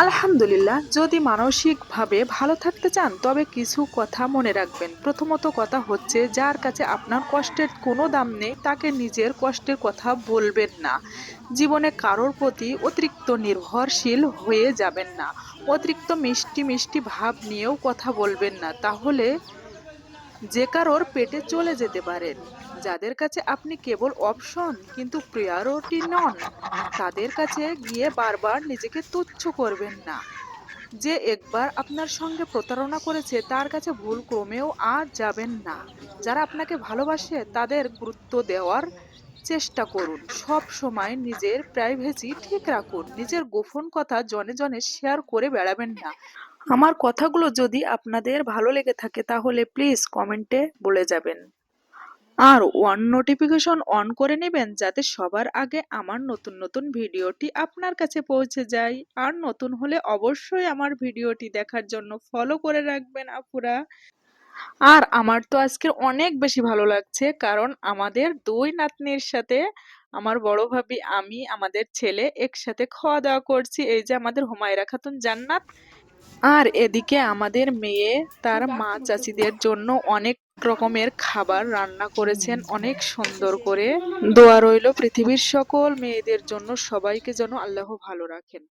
আলহামদুলিল্লাহ, যদি মানসিকভাবে ভালো থাকতে চান তবে কিছু কথা মনে রাখবেন। প্রথমত কথা হচ্ছে, যার কাছে আপনার কষ্টের কোনো দাম নেই তাকে নিজের কষ্টের কথা বলবেন না। জীবনে কারোর প্রতি অতিরিক্ত নির্ভরশীল হয়ে যাবেন না। অতিরিক্ত মিষ্টি মিষ্টি ভাব নিয়েও কথা বলবেন না, তাহলে যে কারোর পেটে চলে যেতে পারেন। যাদের কাছে আপনি কেবল অপশন কিন্তু প্রায়োরিটি নন, তাদের কাছে গিয়ে বারবার নিজেকে তুচ্ছ করবেন না। যে একবার আপনার সঙ্গে প্রতারণা করেছে তার কাছে ভুল ক্রমেও আর যাবেন না। যারা আপনাকে ভালোবাসে তাদের গুরুত্ব দেওয়ার চেষ্টা করুন। সব সময় নিজের প্রাইভেসি ঠিক রাখুন। নিজের গোপন কথা জনে জনে শেয়ার করে বেড়াবেন না। আমার কথাগুলো যদি আপনাদের ভালো লেগে থাকে তাহলে প্লিজ কমেন্টে বলে যাবেন। আর নোটিফিকেশন অন করে নেবেন যাতে সবার আগে আমার নতুন নতুন ভিডিওটি আপনার কাছে পৌঁছে যায়। আর নতুন হলে অবশ্যই আমার ভিডিওটি দেখার জন্য ফলো করে রাখবেন আপুরা। আর আমার তো আজকে অনেক বেশি ভালো লাগছে, কারণ আমাদের দুই নাতনির সাথে আমার বড় ভাবি, আমি, আমাদের ছেলে একসাথে খাওয়া দাওয়া করছি। এই যে আমাদের হুমায়রা খাতুন জান্নাত, আর এদিকে আমাদের মেয়ে তার মা চাচিদের জন্য অনেক রকমের খাবার রান্না করেছেন অনেক সুন্দর করে। দোয়া রইল পৃথিবীর সকল মেয়েদের জন্য, সবাইকে যেন আল্লাহ ভালো রাখেন।